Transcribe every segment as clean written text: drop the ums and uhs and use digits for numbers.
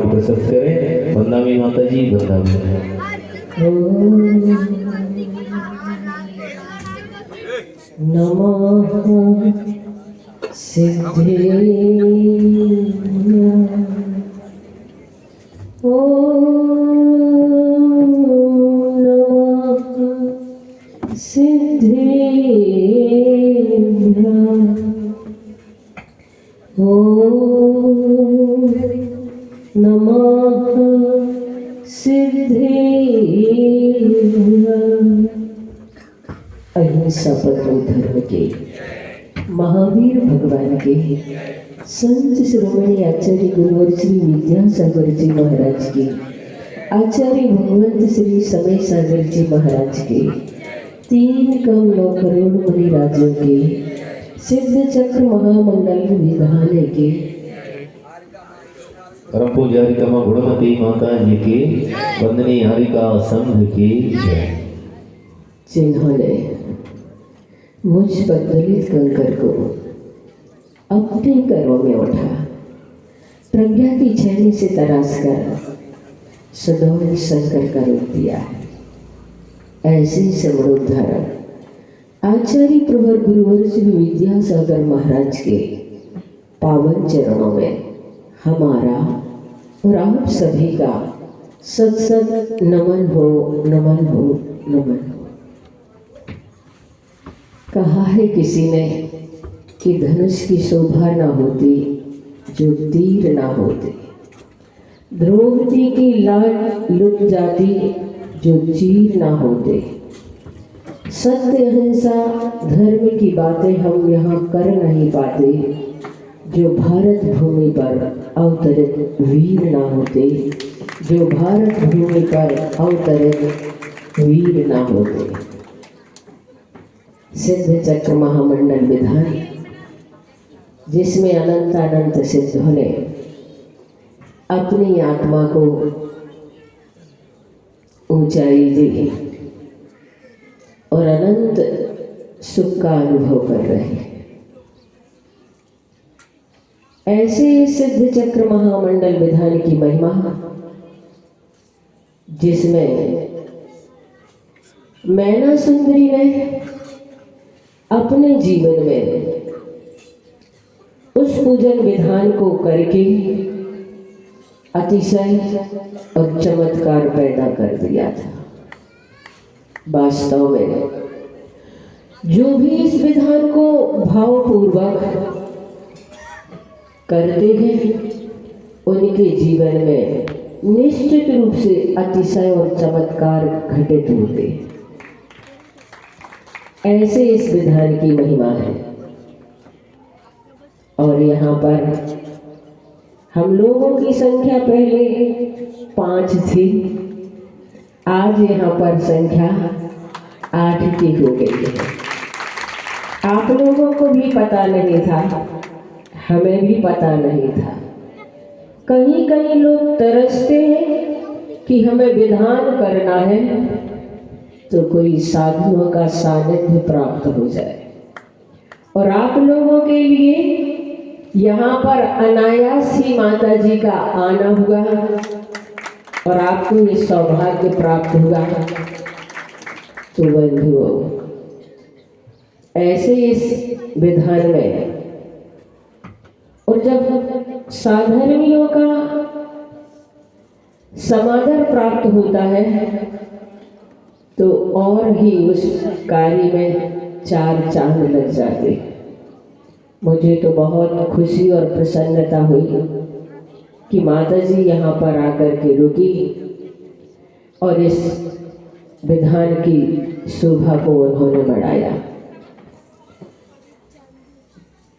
को प्रशस्त करें। वंदामी माता जी, वंदामी। नमः सिद्धेभ्य अहिंसा परम धर्म के महावीर भगवान के संत शिरोमणि आचार्य गुरुवर श्री विद्यासागर जी महाराज के आचार्य भगवंत श्री समय सागर जी महाराज के 3,9 करोड़ मणि राज्यों के सिद्ध चक्र महामंडल विधान के परम पूजारिका मां गुणमती माता जी के वंदनीय हारिका संघ की जय। जिन्होंने मुझ पर दलित कंकर को अपने करों में उठा प्रज्ञा की छैनी से तराश कर सदौल शंकर का रूप दिया है, ऐसे समृद्धारण आचार्य प्रवर गुरुवर श्री विद्यासागर महाराज के पावन चरणों में हमारा और आप सभी का सत सत नमन हो, नमन हो, नमन हो। कहा है किसी ने कि धनुष की शोभा ना होती जो तीर ना होते, द्रौपदी की लाज लुट जाती जो चीर ना होते। सत्य अहिंसा धर्म की बातें हम यहाँ कर नहीं पाते जो भारत भूमि पर अवतरित वीर ना होते, जो भारत भूमि पर अवतरित वीर ना होते। सिद्ध चक्र महामंडल विधान जिसमें अनंत अनंत सिद्धों ने अपनी आत्मा को ऊंचाई दी और अनंत सुख का अनुभव कर रहे हैं। ऐसे सिद्ध चक्र महामंडल विधान की महिमा जिसमें मैना सुंदरी ने अपने जीवन में उस पूजन विधान को करके अतिशय और चमत्कार पैदा कर दिया था। वास्तव में जो भी इस विधान को भावपूर्वक करते हैं उनके जीवन में निश्चित रूप से अतिशय और चमत्कार घटित होते हैं। ऐसे इस विधान की महिमा है। और यहाँ पर हम लोगों की संख्या पहले 5 थी, आज यहाँ पर संख्या 8 की हो गई है। आप लोगों को भी पता नहीं था, हमें भी पता नहीं था। कहीं कहीं लोग तरसते हैं कि हमें विधान करना है तो कोई साधुओं का सानिध्य प्राप्त हो जाए, और आप लोगों के लिए यहाँ पर अनायास ही माता जी का आना हुआ और आपको ये सौभाग्य प्राप्त हुआ। तो बंधुओं, ऐसे इस विधान में और जब साधर्मियों का समादर प्राप्त होता है तो और ही उस कार्य में 4 चांद लग जाते। मुझे तो बहुत खुशी और प्रसन्नता हुई कि माता जी यहाँ पर आकर के रुकी और इस विधान की शोभा को उन्होंने बढ़ाया।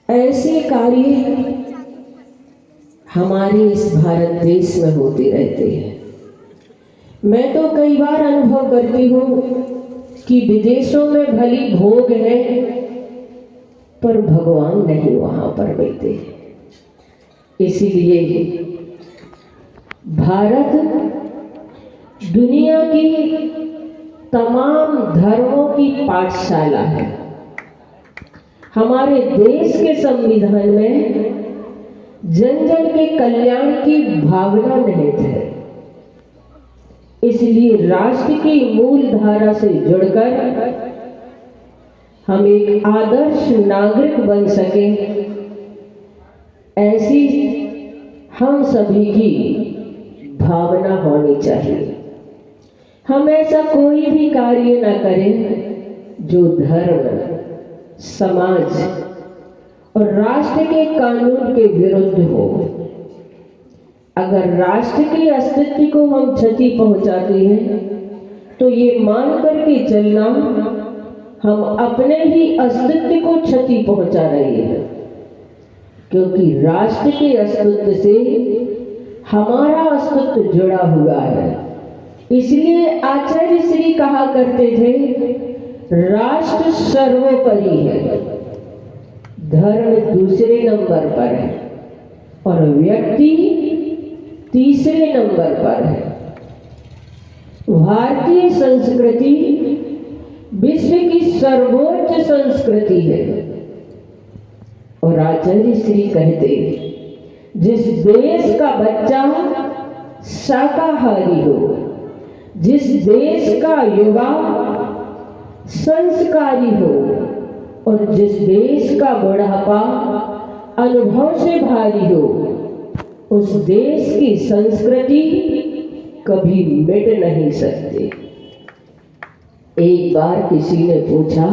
ऐसे कार्य हमारे इस भारत देश में होते रहते हैं। मैं तो कई बार अनुभव करती हूँ कि विदेशों में भली भोग है पर भगवान नहीं वहाँ पर मिलते। इसीलिए भारत दुनिया की तमाम धर्मों की पाठशाला है। हमारे देश के संविधान में जन जन के कल्याण की भावना निहित है। इसलिए राष्ट्र की मूल धारा से जुड़कर हम एक आदर्श नागरिक बन सके, ऐसी हम सभी की भावना होनी चाहिए। हम ऐसा कोई भी कार्य न करें जो धर्म, समाज और राष्ट्र के कानून के विरुद्ध हो। अगर राष्ट्र के अस्तित्व को हम क्षति पहुंचाते हैं तो ये मान करके चलना हम अपने ही अस्तित्व को क्षति पहुंचा रहे हैं, क्योंकि राष्ट्र के अस्तित्व से हमारा अस्तित्व जुड़ा हुआ है। इसलिए आचार्य श्री कहा करते थे, राष्ट्र सर्वोपरि है, धर्म दूसरे नंबर पर है और व्यक्ति तीसरे नंबर पर है। भारतीय संस्कृति विश्व की सर्वोच्च संस्कृति है और आचार्य श्री कहते, जिस देश का बच्चा शाकाहारी हो, जिस देश का युवा संस्कारी हो और जिस देश का बुढ़ापा अनुभव से भारी हो, उस देश की संस्कृति कभी मिट नहीं सकती। एक बार किसी ने पूछा,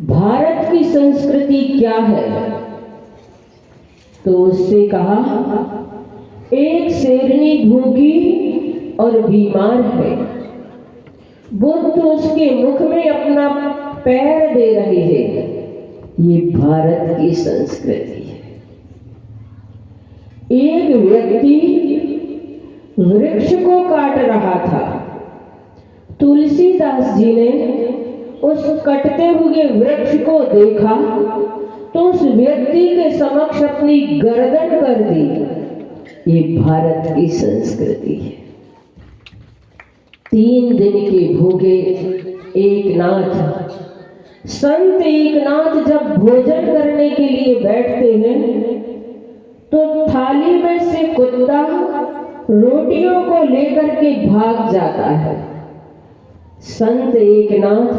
भारत की संस्कृति क्या है? तो उससे कहा, एक शेरनी भूखी और बीमार है, बुद्ध उसके मुख में अपना पैर दे रहे हैं। ये भारत की संस्कृति है। एक व्यक्ति वृक्ष को काट रहा था। तुलसीदास जी ने उस कटते हुए वृक्ष को देखा तो उस व्यक्ति के समक्ष अपनी गर्दन कर दी। ये भारत की संस्कृति है। 3 दिन के भूखे एकनाथ, संत एकनाथ जब भोजन करने के लिए बैठते हैं तो थाली में से कुत्ता रोटियों को लेकर के भाग जाता है। संत एकनाथ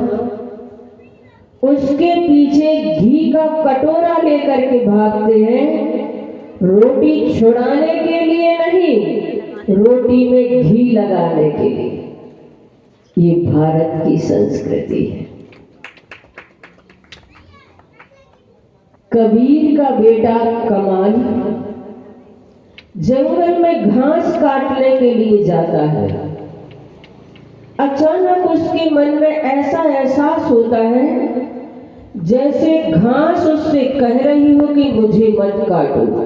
उसके पीछे घी का कटोरा लेकर के भागते हैं, रोटी छुड़ाने के लिए नहीं, रोटी में घी लगाने के लिए। ये भारत की संस्कृति है। कबीर का बेटा कमाल जंगल में घास काटने के लिए जाता है। अचानक उसके मन में ऐसा एहसास होता है जैसे घास उससे कह रही हो कि मुझे मत काटो,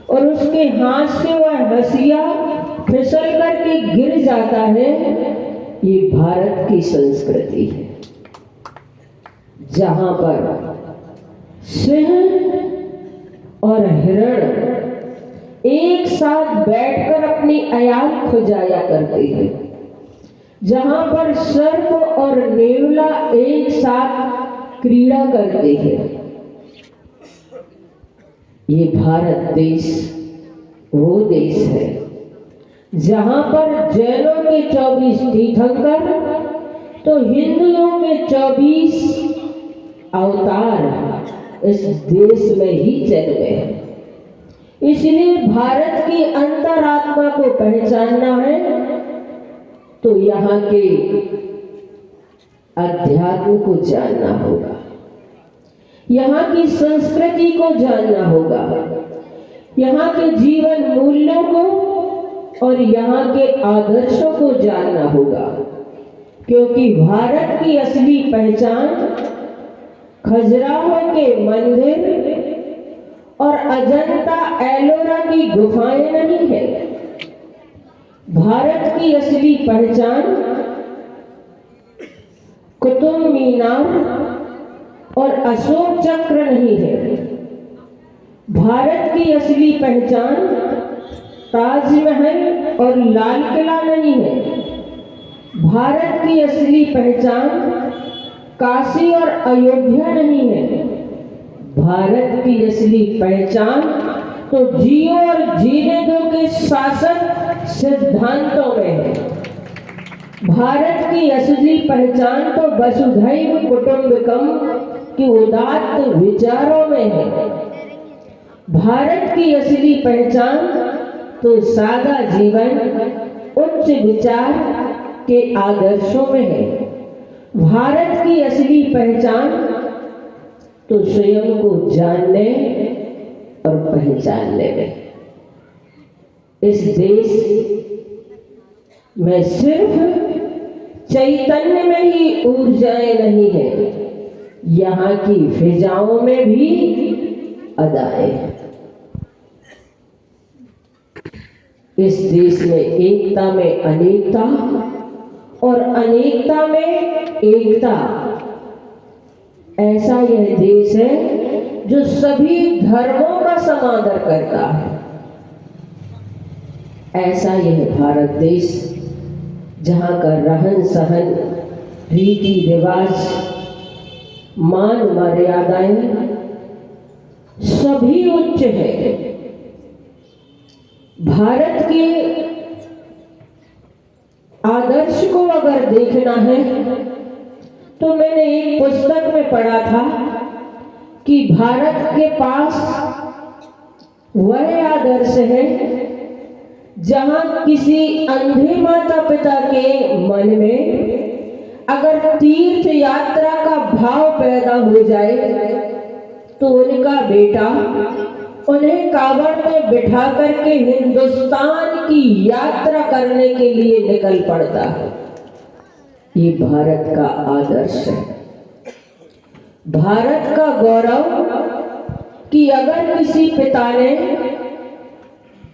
और उसके हाथ से वह हंसिया फिसल करके गिर जाता है। ये भारत की संस्कृति है, जहां पर सिंह और हिरण एक साथ बैठकर अपनी अयाल खुजाया करते हैं, जहां पर सर्प और नेवला एक साथ क्रीड़ा करते हैं। ये भारत देश वो देश है जहां पर जैनों के 24 तीर्थंकर तो हिंदुओं के 24 अवतार इस देश में ही जन्मे हैं। इसलिए भारत की अंतरात्मा को पहचानना है तो यहाँ के अध्यात्म को जानना होगा, यहाँ की संस्कृति को जानना होगा, यहाँ के जीवन मूल्यों को और यहाँ के आदर्शों को जानना होगा। क्योंकि भारत की असली पहचान खजुराहो के मंदिर और अजंता एलोरा की गुफाएं नहीं है। भारत की असली पहचान कुतुब मीनार और अशोक चक्र नहीं है। भारत की असली पहचान ताजमहल और लाल किला नहीं है। भारत की असली पहचान काशी और अयोध्या नहीं है। भारत की असली पहचान तो जियो और जीने दो के शासन सिद्धांतों में है। भारत की असली पहचान तो वसुधैव कुटुंबकम की उदात्त विचारों में है। भारत की असली पहचान तो सादा जीवन, उच्च विचार के आदर्शों में है। भारत की असली पहचान तो स्वयं को जानने और पहचानने में। इस देश में सिर्फ चैतन्य में ही ऊर्जाएं नहीं है, यहाँ की फिजाओं में भी अदाएं हैं। इस देश में एकता में अनेकता और अनेकता में एकता, ऐसा यह देश है जो सभी धर्मों का समादर करता है। ऐसा यह भारत देश जहाँ का रहन सहन, रीति रिवाज, मान मर्यादाएं सभी उच्च है। भारत के आदर्श को अगर देखना है तो मैंने एक पुस्तक में पढ़ा था कि भारत के पास वह आदर्श है जहां किसी अंधे माता पिता के मन में अगर तीर्थ यात्रा का भाव पैदा हो जाए तो उनका बेटा उन्हें कावड़ में बिठा करके हिंदुस्तान की यात्रा करने के लिए निकल पड़ता है। ये भारत का आदर्श है, भारत का गौरव कि अगर किसी पिता ने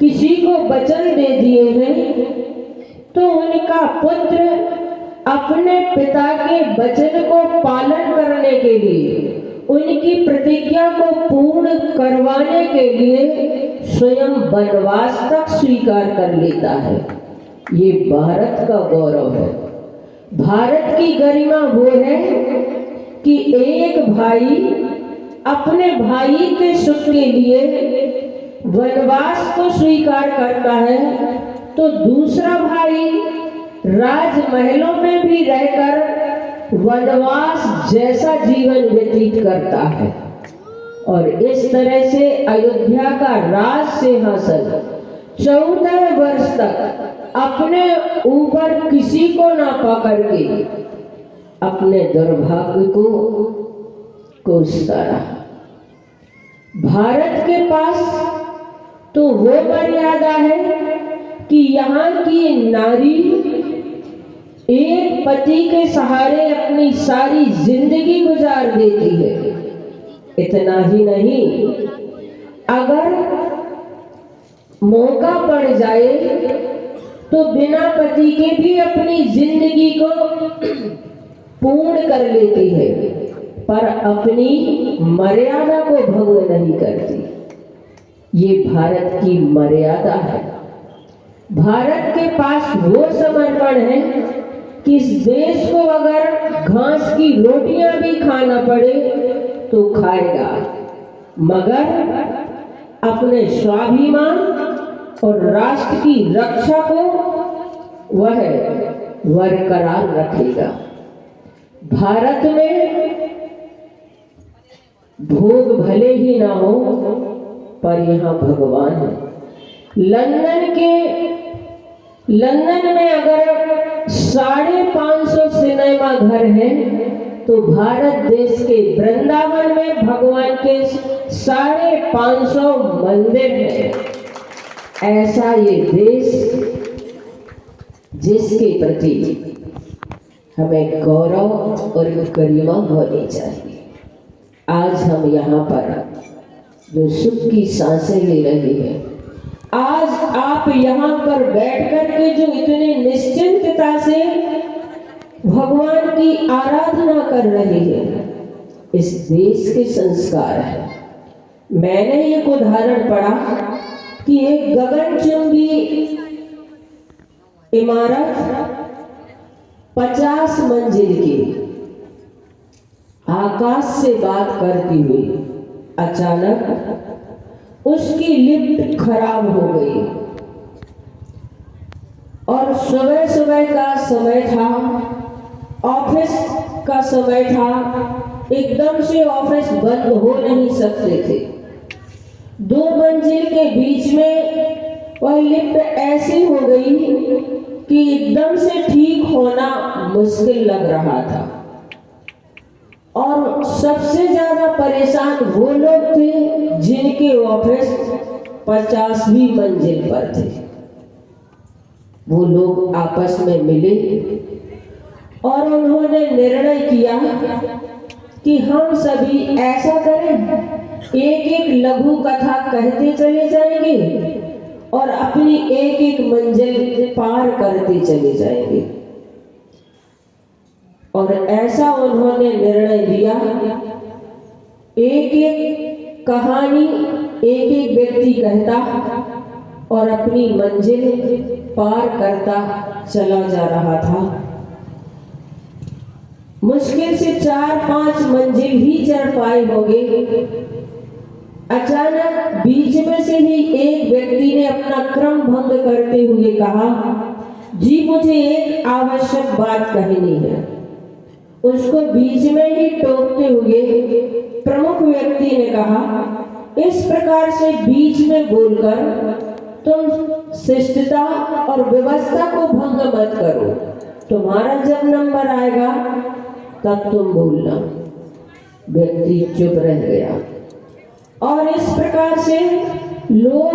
किसी को वचन दे दिए हैं तो उनका पुत्र अपने पिता के वचन को पालन करने के लिए, उनकी प्रतिज्ञा को पूर्ण करवाने के लिए स्वयं वनवास तक स्वीकार कर लेता है। ये भारत का गौरव है। भारत की गरिमा वो है कि एक भाई अपने भाई के सुख के लिए वनवास को स्वीकार करता है तो दूसरा भाई राजमहलों में भी रहकर वनवास जैसा जीवन व्यतीत करता है। और इस तरह से अयोध्या का राज सिंहासन 14 वर्ष तक अपने ऊपर किसी को ना पकड़ के अपने दुर्भाग्य को कोसता रहा। भारत के पास तो वो मर्यादा है कि यहाँ की नारी एक पति के सहारे अपनी सारी जिंदगी गुजार देती है। इतना ही नहीं, अगर मौका पड़ जाए तो बिना पति के भी अपनी जिंदगी को पूर्ण कर लेती है, पर अपनी मर्यादा को भंग नहीं करती। ये भारत की मर्यादा है। भारत के पास वो समर्पण है कि इस देश को अगर घास की रोटियां भी खाना पड़े तो खाएगा, मगर अपने स्वाभिमान और राष्ट्र की रक्षा को वह बरकरार रखेगा। भारत में भोग भले ही ना हो, पर यहाँ भगवान है। लंदन में अगर 550 सिनेमा घर हैं तो भारत देश के वृंदावन में भगवान के 550 मंदिर हैं। ऐसा ये देश जिसके प्रति हमें गौरव और गरिमा होनी चाहिए। आज हम यहाँ पर जो सुख की सांसें ले रहे हैं, आज आप यहाँ पर बैठ कर के जो इतने निश्चिंतता से भगवान की आराधना कर रहे हैं, इस देश के संस्कार है। मैंने एक उदाहरण पढ़ा कि एक गगनचुंबी इमारत 50 मंजिल की आकाश से बात करती हुई अचानक उसकी लिफ्ट खराब हो गई और सुबह सुबह का समय था, ऑफिस का समय था, एकदम से ऑफिस बंद हो नहीं सकते थे। 2 मंजिल के बीच में वह लिफ्ट ऐसी हो गई कि एकदम से ठीक होना मुश्किल लग रहा था। और सबसे ज्यादा परेशान वो लोग थे जिनके ऑफिस 50वीं मंजिल पर थे। वो लोग आपस में मिले और उन्होंने निर्णय किया कि हम सभी ऐसा करें, एक एक लघु कथा कहते चले जाएंगे और अपनी एक एक मंजिल पार करते चले जाएंगे। और ऐसा उन्होंने निर्णय लिया, एक एक कहानी एक एक व्यक्ति कहता और अपनी मंजिल पार करता चला जा रहा था। मुश्किल से 4-5 मंजिल ही चढ़ पाए होंगे। अचानक बीच में से ही एक व्यक्ति ने अपना क्रम भंग करते हुए कहा, जी मुझे एक आवश्यक बात कहनी है। उसको बीच में ही टोकते हुए प्रमुख व्यक्ति ने कहा, इस प्रकार से बीच में बोलकर तुम शिष्टता और व्यवस्था को भंग मत करो। तुम्हारा जब नंबर आएगा तब तुम बोलना। व्यक्ति चुप रह गया। और इस प्रकार से लोग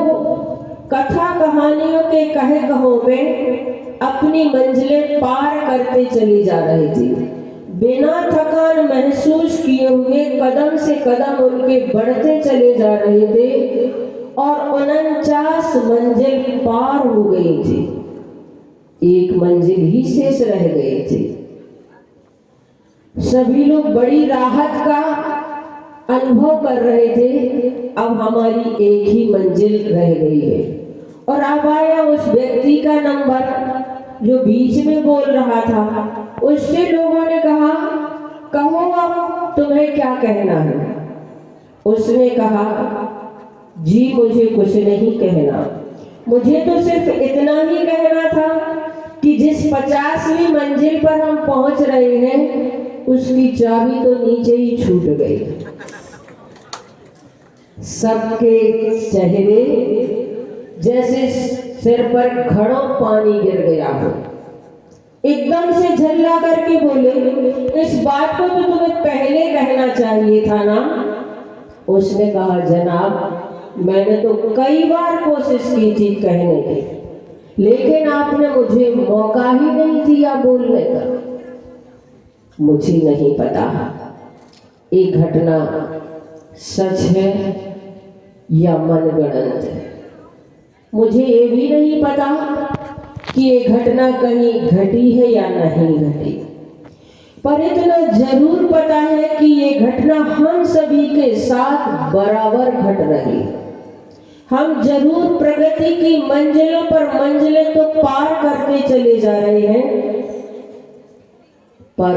कथा कहानियों के कहे कहो में अपनी मंजिलें पार करते चले जा रहे थे। बिना थकान महसूस किए हुए कदम से कदम उनके बढ़ते चले जा रहे थे और 49 मंजिल पार हो गई थी। एक मंजिल ही शेष रह गए थे। सभी लोग बड़ी राहत का अनुभव कर रहे थे। अब हमारी एक ही मंजिल रह गई है। और अब आया उस व्यक्ति का नंबर जो बीच में बोल रहा था। उससे लोगों ने कहा, कहो अब तुम्हें क्या कहना है। उसने कहा, जी मुझे कुछ नहीं कहना, मुझे तो सिर्फ इतना ही कहना था कि जिस 50वीं मंजिल पर हम पहुंच रहे हैं उसकी चाबी तो नीचे ही छूट गई। सबके चेहरे जैसे सिर पर घड़ों पानी गिर गया हो। एकदम से झल्ला करके बोले, इस बात को तो तुम्हें पहले कहना चाहिए था ना। उसने कहा, जनाब मैंने तो कई बार कोशिश की थी कहने की, लेकिन आपने मुझे मौका ही नहीं दिया बोलने का। मुझे नहीं पता ये घटना सच है या मनगढ़ंत है। मुझे ये भी नहीं पता कि ये घटना कहीं घटी है या नहीं घटी, पर इतना जरूर पता है कि ये घटना हम सभी के साथ बराबर घट रही। हम जरूर प्रगति की मंजिलों पर मंजिलें तो पार करते चले जा रहे हैं, पर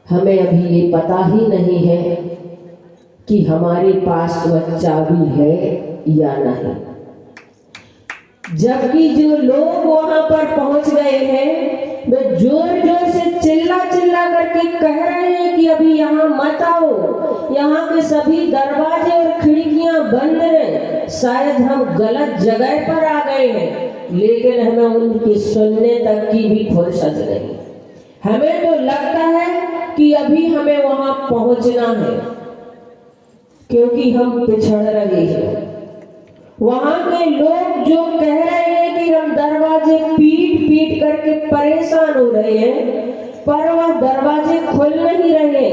हमें अभी ये पता ही नहीं है कि हमारे पास वह चाबी है या नहीं। जबकि जो लोग वहां पर पहुंच गए हैं वे जोर जोर से चिल्ला चिल्ला करके कह रहे हैं कि अभी यहाँ मत आओ, यहाँ के सभी दरवाजे और खिड़कियां बंद हैं, शायद हम गलत जगह पर आ गए हैं। लेकिन हमें उनकी सुनने तक की भी फुर्सत नहीं। हमें तो लगता है कि अभी हमें वहां पहुंचना है, क्योंकि हम पिछड़ रहे हैं। वहां के लोग जो कह रहे हैं कि हम दरवाजे पीट पीट करके परेशान हो रहे हैं, पर वह दरवाजे खुल नहीं रहे,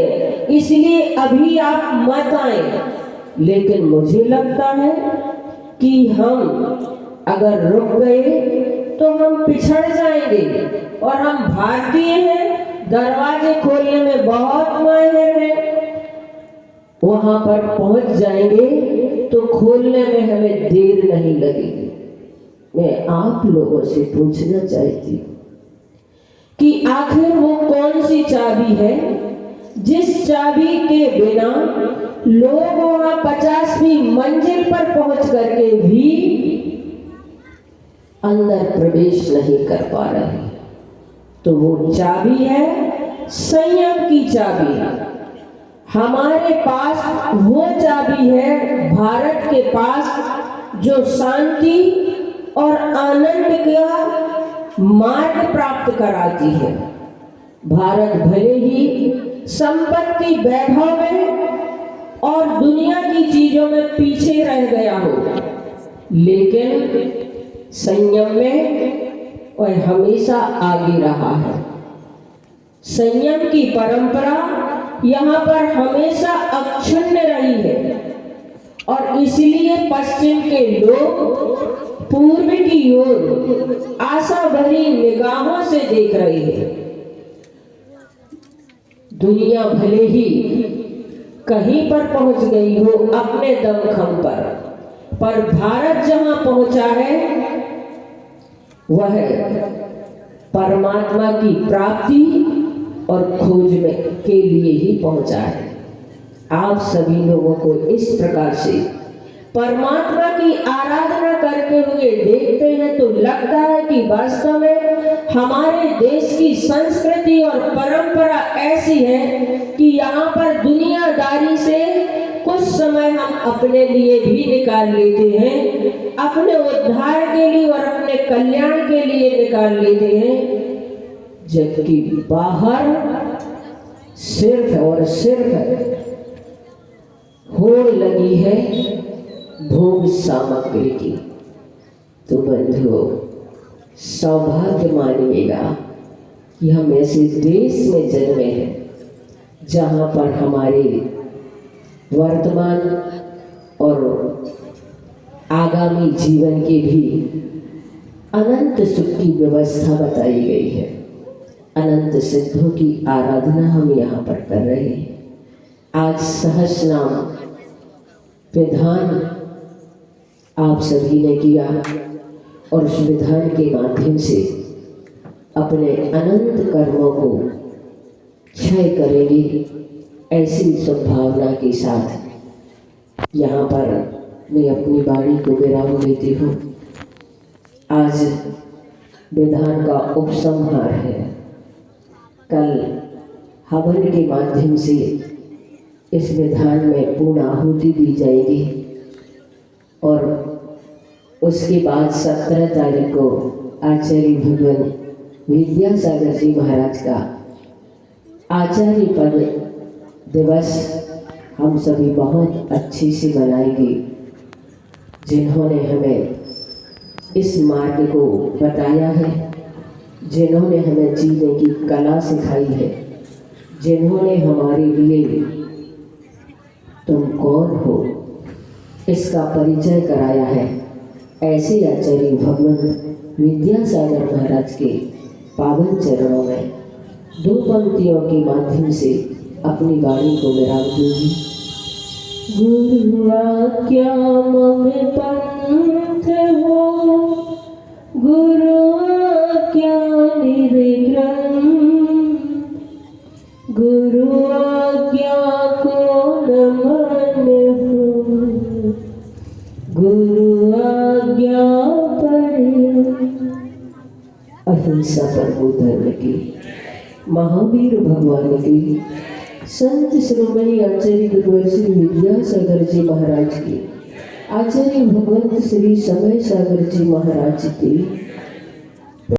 इसलिए अभी आप मत आए। लेकिन मुझे लगता है कि हम अगर रुक गए तो हम पिछड़ जाएंगे, और हम भारतीय हैं, दरवाजे खोलने में बहुत माहिर हैं। वहां पर पहुंच जाएंगे तो खोलने में हमें देर नहीं लगेगी। मैं आप लोगों से पूछना चाहती हूँ कि आखिर वो कौन सी चाबी है जिस चाबी के बिना लोग वहां 50वीं मंजिल पर पहुंच करके भी अंदर प्रवेश नहीं कर पा रहे, तो वो चाबी है संयम की चाबी। हमारे पास वो चाबी है भारत के पास जो शांति और आनंद का मार्ग प्राप्त कराती है। भारत भले ही संपत्ति वैभव में और दुनिया की चीजों में पीछे रह गया हो, लेकिन संयम में वह हमेशा आगे रहा है। संयम की परंपरा यहाँ पर हमेशा अक्षुण्ण रही है और इसलिए पश्चिम के लोग पूर्व की ओर आशा भरी निगाहों से देख रहे हैं। दुनिया भले ही कहीं पर पहुंच गई हो अपने दमखम पर भारत जहां पहुंचा है वह परमात्मा की प्राप्ति और खोज में के लिए ही पहुंचा है। आप सभी लोगों को इस प्रकार से परमात्मा की आराधना करते हुए देखते हैं तो लगता है कि वास्तव में हमारे देश की संस्कृति और परंपरा ऐसी है कि यहाँ पर दुनियादारी से कुछ समय हम अपने लिए भी निकाल लेते हैं, अपने उद्धार के लिए और अपने कल्याण के लिए निकाल लेते हैं, जबकि बाहर सिर्फ और सिर्फ होड़ लगी है भोग सामग्री की। तो बंधुओं, सौभाग्य मानिएगा कि हम ऐसे देश में जन्मे हैं जहाँ पर हमारे वर्तमान और आगामी जीवन के भी अनंत सुख की व्यवस्था बताई गई है। अनंत सिद्धों की आराधना हम यहाँ पर कर रहे हैं। आज सहस्रनाम विधान आप सभी ने किया और उस विधान के माध्यम से अपने अनंत कर्मों को क्षय करेंगे, ऐसी संभावना के साथ यहाँ पर मैं अपनी वाणी को विराम देती हूँ। आज विधान का उपसंहार है। कल हवन के माध्यम से इस विधान में पूर्ण आहुति दी जाएगी और उसके बाद 17 तारीख को आचार्य भगवान विद्यासागर जी महाराज का आचार्य पद दिवस हम सभी बहुत अच्छे से मनाएंगे। जिन्होंने हमें इस मार्ग को बताया है, जिन्होंने हमें जीने की कला सिखाई है, जिन्होंने हमारे लिए तुम कौन हो इसका परिचय कराया है, ऐसे आचार्य भगवान विद्यासागर महाराज के पावन चरणों में दो पंक्तियों के माध्यम से अपनी वाणी को विराम दूंगी। गुरु आज्ञा मम पंथ हो, गुरु आज्ञा निर्ग्रंथ, गुरु आज्ञा को नमन हो, गुरु आज्ञा अहिंसा परमो धर्म की, महावीर भगवान की, संत श्रोमणी आचार्य गुरुवर श्री विद्यासागर जी महाराज की, आचार्य भगवंत श्री समय सागर जी महाराज की,